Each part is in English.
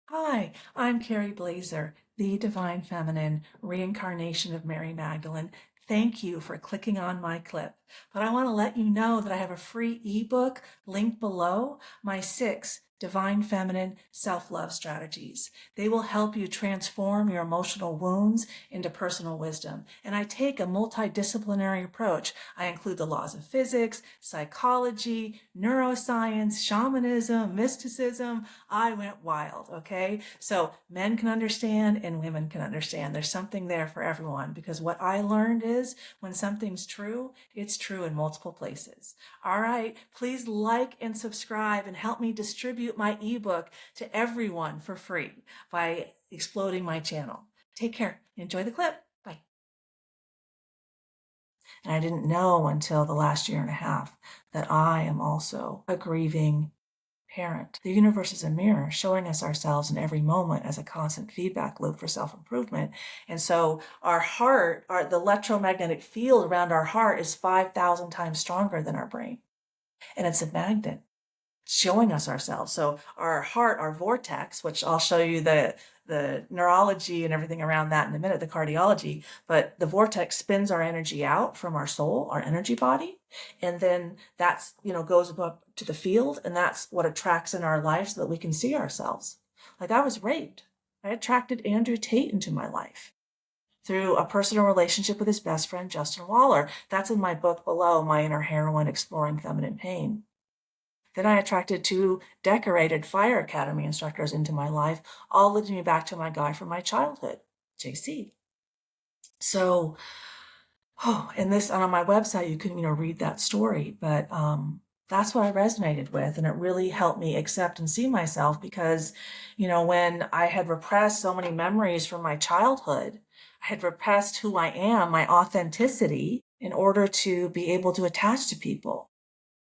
Hi, I'm Carrie Blazer, the Divine Feminine, reincarnation of Mary Magdalene. Thank you for clicking on my clip. But I want to let you know that I have a free ebook linked below, my 6 Divine Feminine Self-Love Strategies. They will help you transform your emotional wounds into personal wisdom. And I take a multidisciplinary approach. I include the laws of physics, psychology, neuroscience, shamanism, mysticism. I went wild, okay? So men can understand and women can understand. There's something there for everyone because what I learned is when something's true, it's true in multiple places. All right, please like and subscribe and help me distribute my ebook to everyone for free by exploding my channel. Take care. Enjoy the clip. Bye. And I didn't know until the last year and a half that I am also a grieving parent. The universe is a mirror showing us ourselves in every moment as a constant feedback loop for self-improvement. And so our heart, the electromagnetic field around our heart is 5,000 times stronger than our brain. And it's a magnet showing us ourselves. So our heart, our vortex, which I'll show you the neurology and everything around that in a minute, the cardiology, but the vortex spins our energy out from our soul, our energy body. And then that's, goes up to the field, and that's what attracts in our life so that we can see ourselves. Like I was raped. I attracted Andrew Tate into my life through a personal relationship with his best friend, Justin Waller. That's in my book below, My Inner Heroine, Exploring Feminine Pain. Then I attracted 2 decorated fire academy instructors into my life, all leading me back to my guy from my childhood, JC. So, and on my website, you can, read that story, but that's what I resonated with. And it really helped me accept and see myself because, when I had repressed so many memories from my childhood, I had repressed who I am, my authenticity, in order to be able to attach to people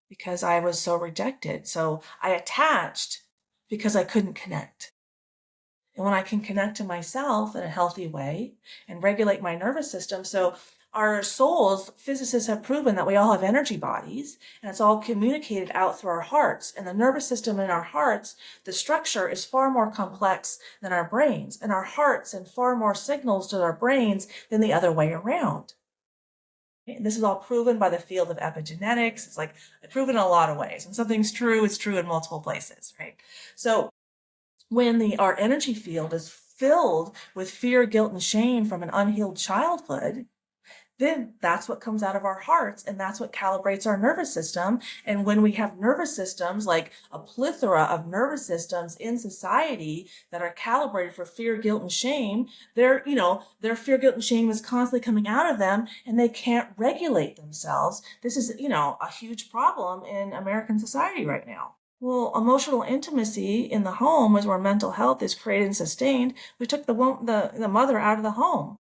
because I was so rejected. So I attached because I couldn't connect. And when I can connect to myself in a healthy way and regulate my nervous system, so our souls, physicists have proven that we all have energy bodies and it's all communicated out through our hearts. And the nervous system in our hearts, the structure is far more complex than our brains. And our hearts send far more signals to our brains than the other way around. And this is all proven by the field of epigenetics. It's like proven in a lot of ways. When something's true, it's true in multiple places, right? So when our energy field is filled with fear, guilt, and shame from an unhealed childhood, then that's what comes out of our hearts and that's what calibrates our nervous system. And when we have nervous systems, like a plethora of nervous systems in society that are calibrated for fear, guilt, and shame, their fear, guilt, and shame is constantly coming out of them and they can't regulate themselves. This is, a huge problem in American society right now. Well, emotional intimacy in the home is where mental health is created and sustained. We took the mother out of the home.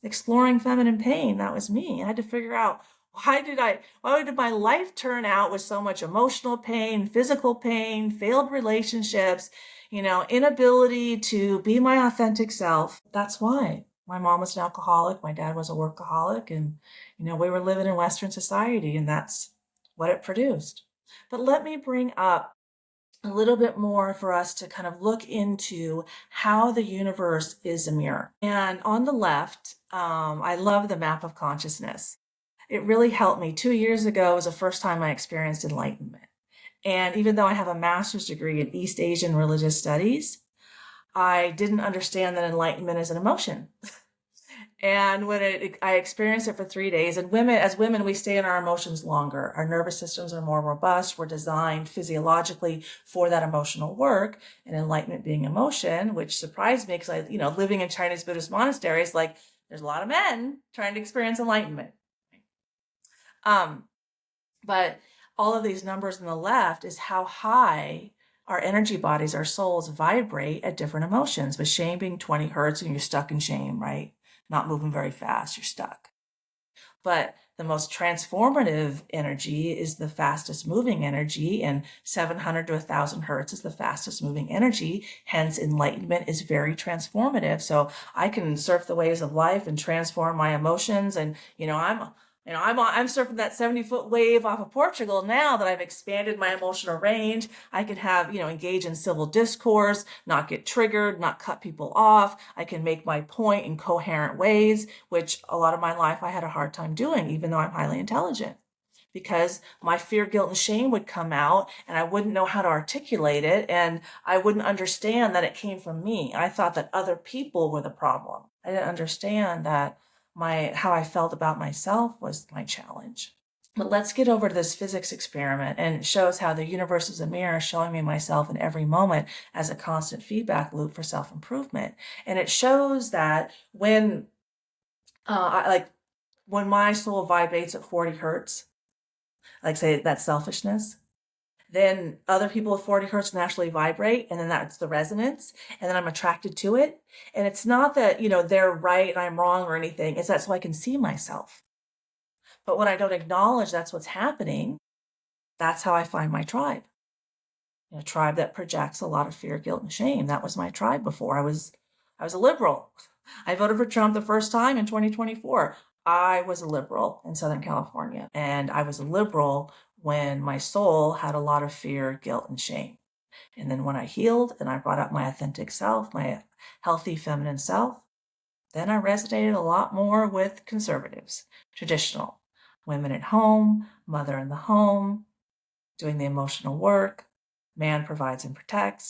Exploring feminine pain, that was me. I had to figure out why did my life turn out with so much emotional pain, physical pain, failed relationships, inability to be my authentic self. That's why. My mom was an alcoholic, my dad was a workaholic, and we were living in Western society and that's what it produced. But let me bring up a little bit more for us to kind of look into how the universe is a mirror. And on the left, I love the map of consciousness. It really helped me. 2 years ago was the first time I experienced enlightenment. And even though I have a master's degree in East Asian religious studies, I didn't understand that enlightenment is an emotion. And when I experienced it for 3 days, and as women, we stay in our emotions longer. Our nervous systems are more robust. We're designed physiologically for that emotional work, and enlightenment being emotion, which surprised me because living in Chinese Buddhist monasteries, like there's a lot of men trying to experience enlightenment. Um, but all of these numbers on the left is how high our energy bodies, our souls vibrate at different emotions, with shame being 20 hertz and you're stuck in shame, right? Not moving very fast, you're stuck. But the most transformative energy is the fastest moving energy, and 700 to 1,000 hertz is the fastest moving energy. Hence, enlightenment is very transformative. So I can surf the waves of life and transform my emotions. And, I'm surfing that 70-foot wave off of Portugal now that I've expanded my emotional range. I can have, engage in civil discourse, not get triggered, not cut people off. I can make my point in coherent ways, which a lot of my life I had a hard time doing, even though I'm highly intelligent. Because my fear, guilt, and shame would come out and I wouldn't know how to articulate it and I wouldn't understand that it came from me. I thought that other people were the problem. I didn't understand that how I felt about myself was my challenge. But let's get over to this physics experiment, and it shows how the universe is a mirror showing me myself in every moment as a constant feedback loop for self-improvement. And it shows that when when my soul vibrates at 40 hertz, like say that selfishness, then other people with 40 hertz naturally vibrate, and then that's the resonance, and then I'm attracted to it. And it's not that, they're right and I'm wrong or anything. It's that so I can see myself. But when I don't acknowledge that's what's happening, that's how I find my tribe. A tribe that projects a lot of fear, guilt, and shame. That was my tribe before. I was a liberal. I voted for Trump the first time in 2024. I was a liberal in Southern California, and I was a liberal when my soul had a lot of fear, guilt, and shame. And then when I healed and I brought out my authentic self, my healthy feminine self, then I resonated a lot more with conservatives, traditional, women at home, mother in the home, doing the emotional work, man provides and protects.